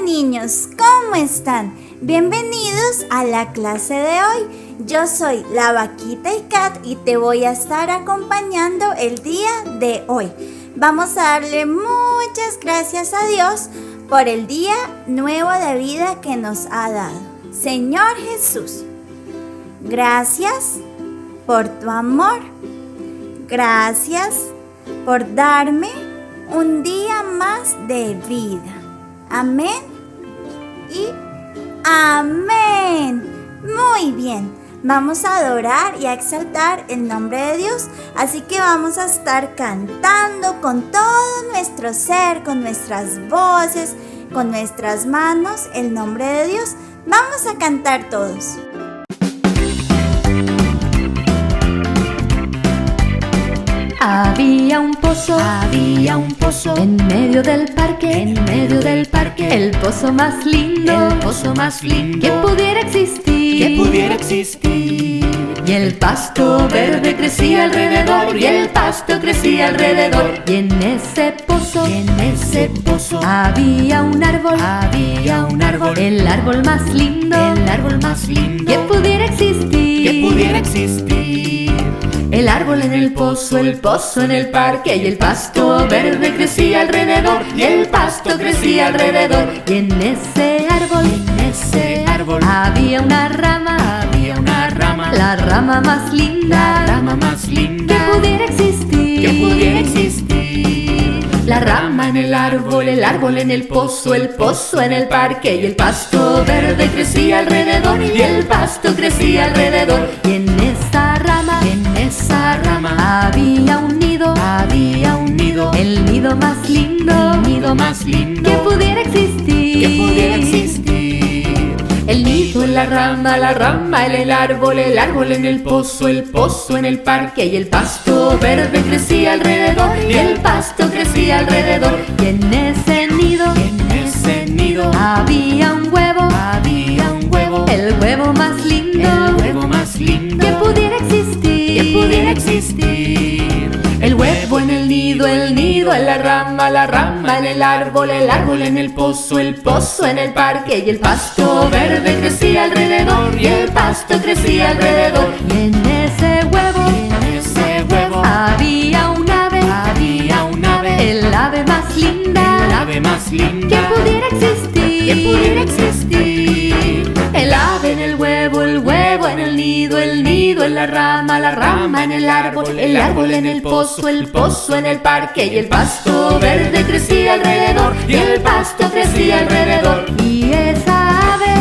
Niños, ¿cómo están? Bienvenidos a la clase de hoy. Yo soy la Vaquita y Cat y te voy a estar acompañando el día de hoy. Vamos a darle muchas gracias a Dios por el día nuevo de vida que nos ha dado. Señor Jesús, gracias por tu amor. Gracias por darme un día más de vida. Amén y amén. Muy bien, vamos a adorar y a exaltar el nombre de Dios. Así que vamos a estar cantando con todo nuestro ser, con nuestras voces, con nuestras manos, el nombre de Dios. Vamos a cantar todos. Había un pozo en medio del parque, el pozo más lindo, que pudiera existir, Y el pasto verde crecía alrededor, y en ese pozo, había un árbol, el árbol más lindo, que pudiera existir. El árbol en el pozo en el parque, y el pasto verde crecía alrededor, y en ese árbol, había una rama, la rama más linda, que pudiera existir. La rama en el árbol en el pozo en el parque, y el pasto verde crecía alrededor, y en esa rama, había un nido, el nido más lindo, que pudiera existir. El nido en la rama en el árbol en el pozo en el parque, y el pasto verde crecía alrededor, y en ese nido, había un huevo, el huevo más lindo, que pudiera existir. El huevo en el nido en la rama en el árbol en el pozo en el parque, y el pasto verde crecía alrededor, y en ese huevo, había un ave, el ave más linda, que pudiera existir. El ave en el huevo en el nido en la rama en el árbol en el pozo en el parque, y el pasto verde crecía alrededor, y esa ave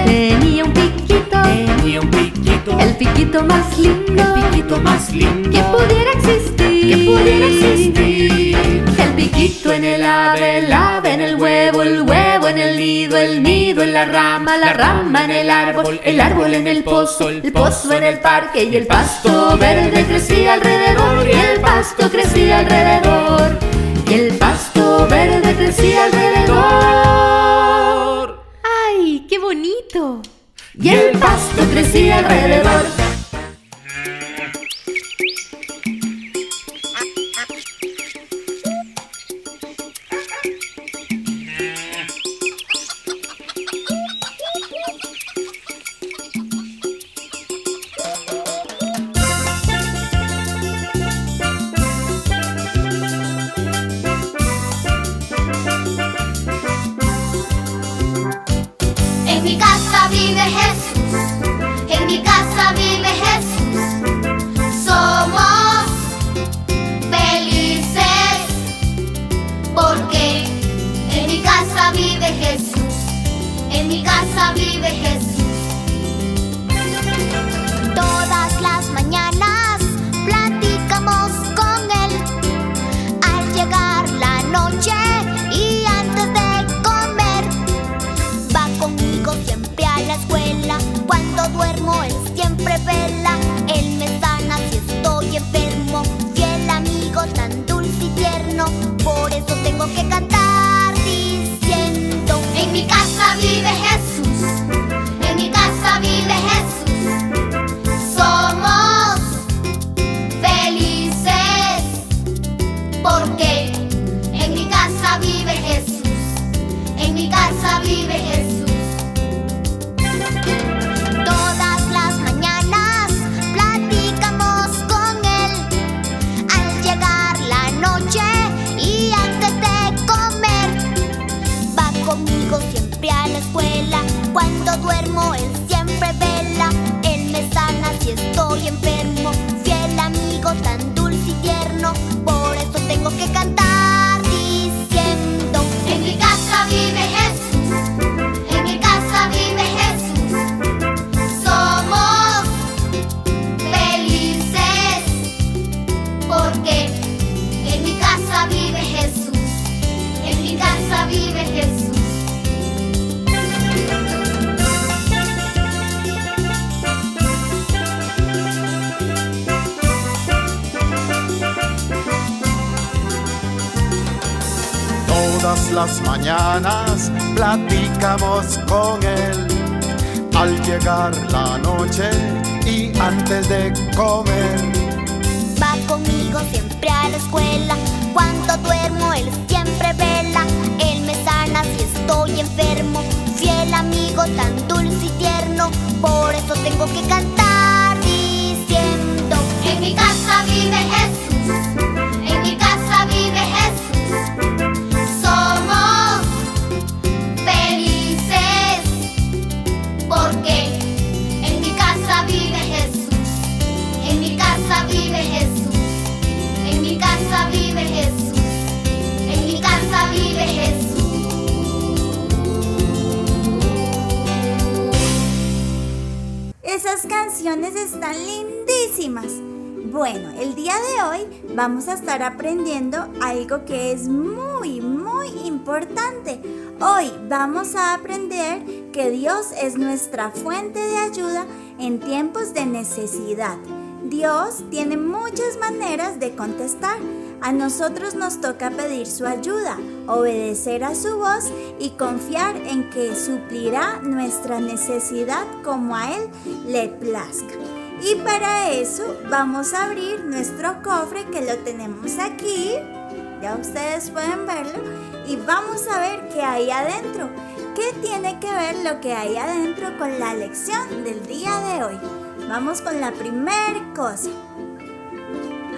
tenía un piquito, el piquito más lindo, que pudiera existir. El piquito en el ave en el huevo en el nido en la rama en el árbol en el pozo en el parque, y el pasto verde crecía alrededor, ¡Ay, qué bonito! Y el pasto crecía alrededor. En mi casa vive Jesús, en mi casa vive Jesús. Somos felices porque en mi casa vive Jesús, en mi casa vive Jesús. Todas las mañanas platicamos con Él. Al llegar la noche y antes de comer, va conmigo siempre a la escuela. Cuando duermo Él siempre vela. Él me sana si estoy enfermo. Fiel amigo tan dulce y tierno. Por eso tengo que cantar diciendo: en mi casa vive Jesús, casa vive Jesús. Todas las mañanas platicamos con Él. Al llegar la noche y antes de comer, va conmigo siempre a la escuela. Cuando duermo Él siempre vela. Él me sana si estoy enfermo. Fiel amigo tan dulce y tierno. Por eso tengo que cantar diciendo: en mi casa vive Jesús, en mi casa vive Jesús. Somos felices porque en mi casa vive Jesús, en mi casa vive Jesús. Todas las mañanas platicamos con Él. Al llegar la noche y antes de comer, Va conmigo siempre a la escuela. Cuando duermo Él siempre vela. Él me sana si estoy enfermo. Fiel amigo tan dulce y tierno. Por eso tengo que cantar diciendo: en mi casa vive Jesús, en mi casa vive Jesús. Somos felices porque en mi casa vive Jesús, en mi casa vive Jesús, en mi casa vive Jesús, en mi casa vive Jesús. Esas canciones están lindísimas. Bueno, el día de hoy vamos a estar aprendiendo algo que es muy importante. Hoy vamos a aprender que Dios es nuestra fuente de ayuda en tiempos de necesidad. Dios tiene muchas maneras de contestar. A nosotros nos toca pedir su ayuda, obedecer a su voz y confiar en que suplirá nuestra necesidad como a Él le plazca. Y para eso vamos a abrir nuestro cofre, que lo tenemos aquí. Ya ustedes pueden verlo. Y vamos a ver qué hay adentro. ¿Qué tiene que ver lo que hay adentro con la lección del día de hoy? Vamos con la primera cosa.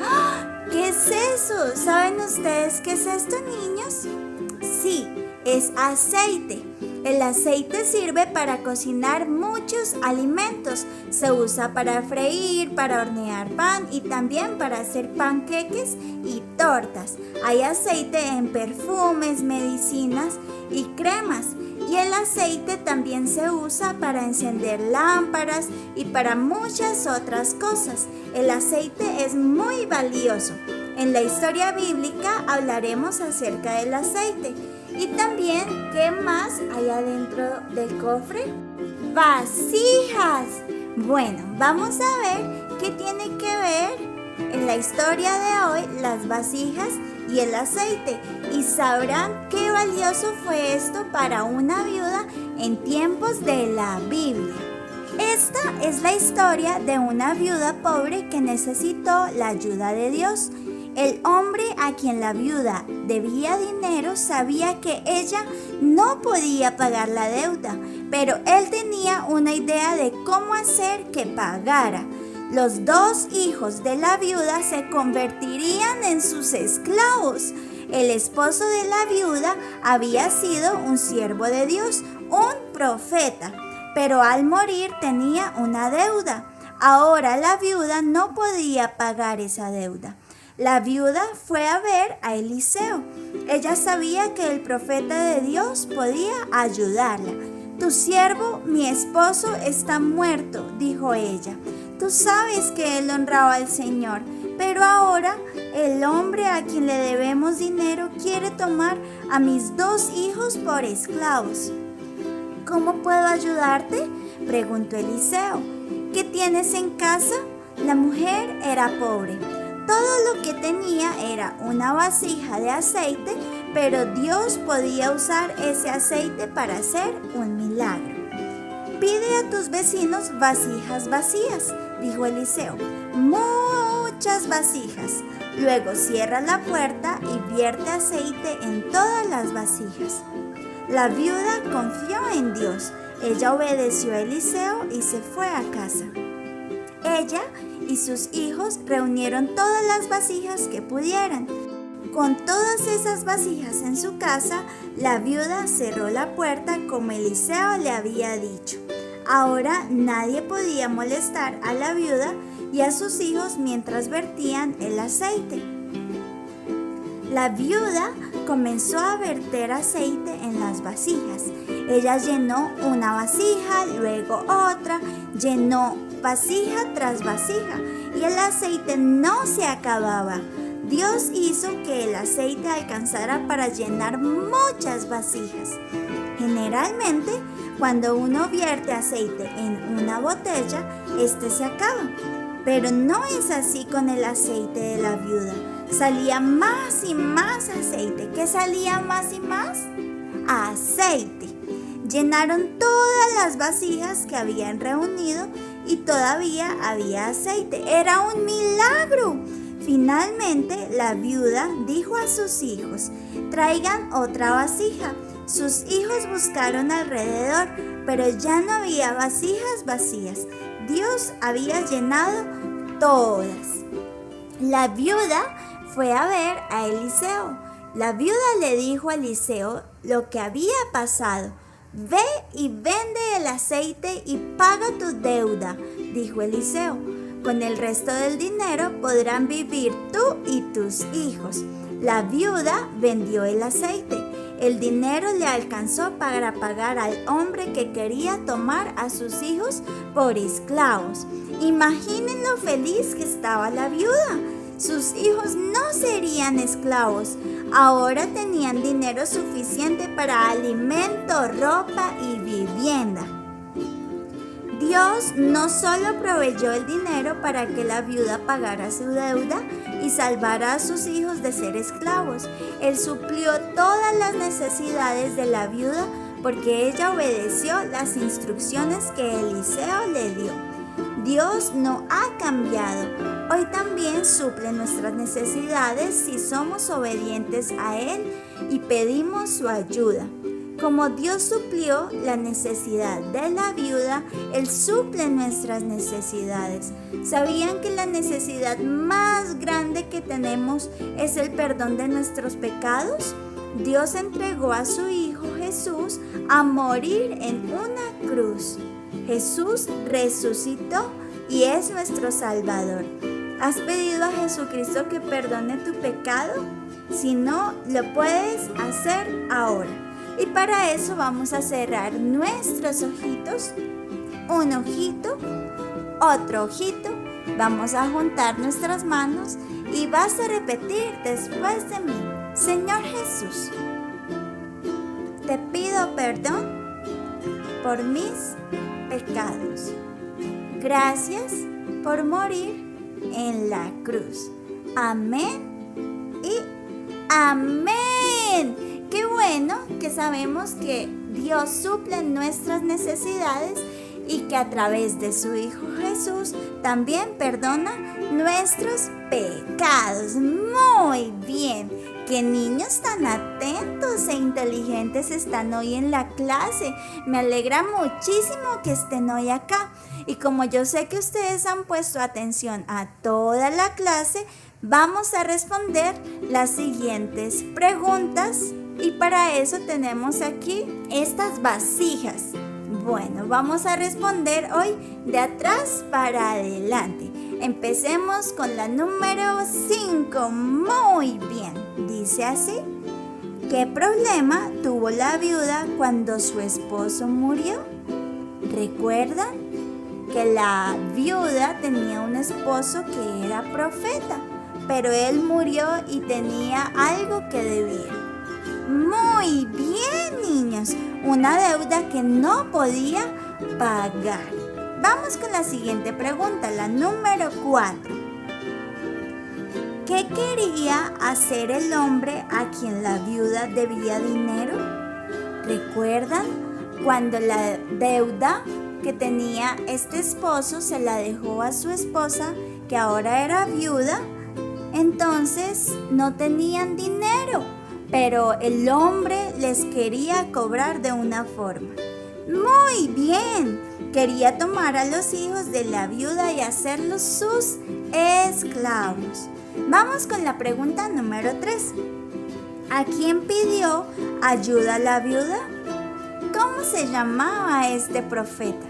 ¡Ah! ¿Qué es eso? ¿Saben ustedes qué es esto, niños? Sí, es aceite. El aceite sirve para cocinar muchos alimentos. Se usa para freír, para hornear pan y también para hacer panqueques y tortas. Hay aceite en perfumes, medicinas y cremas. Y el aceite también se usa para encender lámparas y para muchas otras cosas. El aceite es muy valioso. En la historia bíblica hablaremos acerca del aceite. Y también, ¿qué más hay adentro del cofre? ¡Vasijas! Bueno, vamos a ver qué tiene que ver en la historia de hoy las vasijas y el aceite. Y sabrán qué valioso fue esto para una viuda en tiempos de la Biblia. Esta es la historia de una viuda pobre que necesitó la ayuda de Dios. El hombre a quien la viuda debía dinero sabía que ella no podía pagar la deuda, pero él tenía una idea de cómo hacer que pagara. Los dos hijos de la viuda se convertirían en sus esclavos. El esposo de la viuda había sido un siervo de Dios, un profeta, pero al morir tenía una deuda. Ahora la viuda no podía pagar esa deuda. La viuda fue a ver a Eliseo. Ella sabía que el profeta de Dios podía ayudarla. Tu siervo, mi esposo, está muerto, dijo ella. Tú sabes que él honraba al Señor, pero ahora el hombre a quien le debemos dinero quiere tomar a mis dos hijos por esclavos. ¿Cómo puedo ayudarte?, preguntó Eliseo. ¿Qué tienes en casa? La mujer era pobre. Todo lo que tenía era una vasija de aceite, pero Dios podía usar ese aceite para hacer un milagro. Pide a tus vecinos vasijas vacías, dijo Eliseo. Muchas vasijas. Luego cierra la puerta y vierte aceite en todas las vasijas. La viuda confió en Dios. Ella obedeció a Eliseo y se fue a casa. Ella y sus hijos reunieron todas las vasijas que pudieran. Con todas esas vasijas en su casa, la viuda cerró la puerta como Eliseo le había dicho. Ahora nadie podía molestar a la viuda y a sus hijos mientras vertían el aceite. La viuda comenzó a verter aceite en las vasijas. Ella llenó una vasija, luego otra, llenó vasija tras vasija y el aceite no se acababa. Dios hizo que el aceite alcanzara para llenar muchas vasijas. Generalmente, cuando uno vierte aceite en una botella, este se acaba. Pero no es así con el aceite de la viuda. Salía más y más aceite. ¿Qué salía más y más? Aceite. Llenaron todas las vasijas que habían reunido y todavía había aceite. ¡Era un milagro! Finalmente, la viuda dijo a sus hijos: traigan otra vasija. Sus hijos buscaron alrededor, pero ya no había vasijas vacías. Dios había llenado todas. La viuda fue a ver a Eliseo. La viuda le dijo a Eliseo lo que había pasado. Ve y vende el aceite y paga tu deuda, dijo Eliseo. Con el resto del dinero podrán vivir tú y tus hijos. La viuda vendió el aceite. El dinero le alcanzó para pagar al hombre que quería tomar a sus hijos por esclavos. Imaginen lo feliz que estaba la viuda. Sus hijos no serían esclavos. Ahora tenían dinero suficiente para alimento, ropa y vivienda. Dios no solo proveyó el dinero para que la viuda pagara su deuda y salvara a sus hijos de ser esclavos. Él suplió todas las necesidades de la viuda porque ella obedeció las instrucciones que Eliseo le dio. Dios no ha cambiado. Hoy también suple nuestras necesidades si somos obedientes a Él y pedimos su ayuda. Como Dios suplió la necesidad de la viuda, Él suple nuestras necesidades. ¿Sabían que la necesidad más grande que tenemos es el perdón de nuestros pecados? Dios entregó a su Hijo Jesús a morir en una cruz. Jesús resucitó y es nuestro Salvador. ¿Has pedido a Jesucristo que perdone tu pecado? Si no, lo puedes hacer ahora. Y para eso vamos a cerrar nuestros ojitos, un ojito, otro ojito. Vamos a juntar nuestras manos y vas a repetir después de mí: Señor Jesús, te pido perdón por mis pecados. Gracias por morir en la cruz. Amén y amén. Qué bueno que sabemos que Dios suple nuestras necesidades y que a través de su Hijo Jesús también perdona nuestros pecados. Muy bien. Qué niños tan atentos e inteligentes están hoy en la clase. Me alegra muchísimo que estén hoy acá. Y como yo sé que ustedes han puesto atención a toda la clase, vamos a responder las siguientes preguntas. Y para eso tenemos aquí estas vasijas. Bueno, vamos a responder hoy de atrás para adelante. Empecemos con la número 5. Muy bien, dice así: ¿qué problema tuvo la viuda cuando su esposo murió? ¿Recuerdan que la viuda tenía un esposo que era profeta, pero él murió y tenía algo que debía? Muy bien, niños, una deuda que no podía pagar. Vamos con la siguiente pregunta, la número 4. ¿Qué quería hacer el hombre a quien la viuda debía dinero? ¿Recuerdan cuando la deuda que tenía este esposo se la dejó a su esposa, que ahora era viuda? Entonces no tenían dinero. pero el hombre les quería cobrar de una forma. Muy bien, quería tomar a los hijos de la viuda y hacerlos sus esclavos. Vamos con la pregunta número 3. ¿A quién pidió ayuda la viuda? ¿Cómo se llamaba este profeta?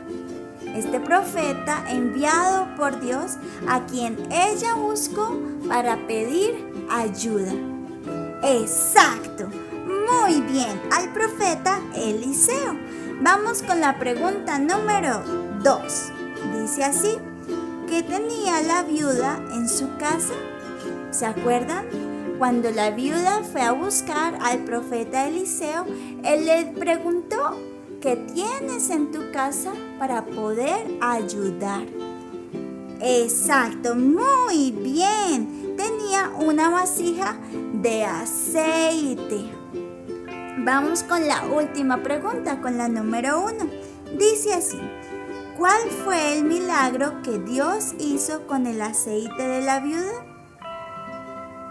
Este profeta enviado por Dios a quien ella buscó para pedir ayuda. Exacto, muy bien, al profeta Eliseo. Vamos con la pregunta número 2. Dice así: ¿qué tenía la viuda en su casa? ¿Se acuerdan? Cuando la viuda fue a buscar al profeta Eliseo, él le preguntó: ¿qué tienes en tu casa para poder ayudar? Exacto, muy bien. Tenía una vasija de aceite. Vamos con la última pregunta, con la número 1. Dice así: ¿cuál fue el milagro que Dios hizo con el aceite de la viuda?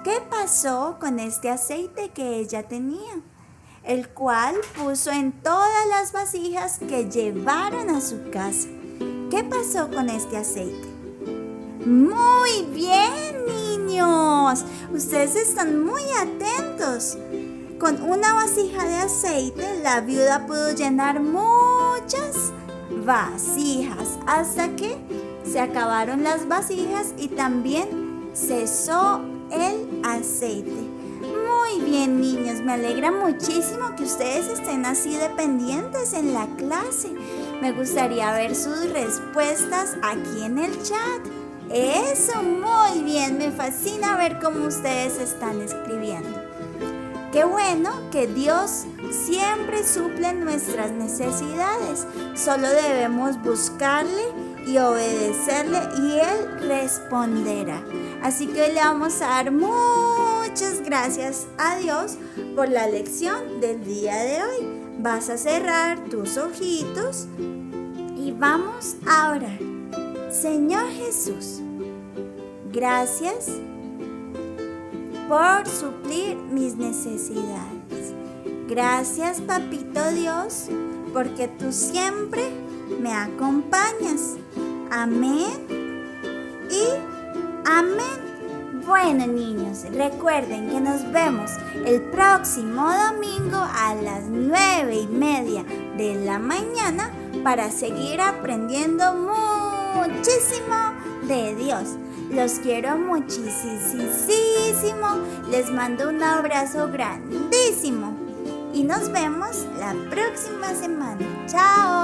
¿Qué pasó con este aceite que ella tenía? El cual puso en todas las vasijas que llevaron a su casa. ¿Qué pasó con este aceite? Muy bien, niños. Ustedes están muy atentos. Con una vasija de aceite, la viuda pudo llenar muchas vasijas hasta que se acabaron las vasijas y también cesó el aceite. Muy bien, niños, me alegra muchísimo que ustedes estén así de pendientes en la clase. Me gustaría ver sus respuestas aquí en el chat. Eso, muy bien, me fascina ver cómo ustedes están escribiendo. Qué bueno que Dios siempre suple nuestras necesidades. Solo debemos buscarle y obedecerle y Él responderá. Así que le vamos a dar muchas gracias a Dios por la lección del día de hoy. Vas a cerrar tus ojitos y vamos a orar. Señor Jesús, gracias por suplir mis necesidades. Gracias, Papito Dios, porque tú siempre me acompañas. Amén y amén. Bueno, niños, recuerden que nos vemos el próximo domingo a las 9:30 de la mañana para seguir aprendiendo muchísimo de Dios. Los quiero muchísimo. Les mando un abrazo grandísimo. Y nos vemos la próxima semana. ¡Chao!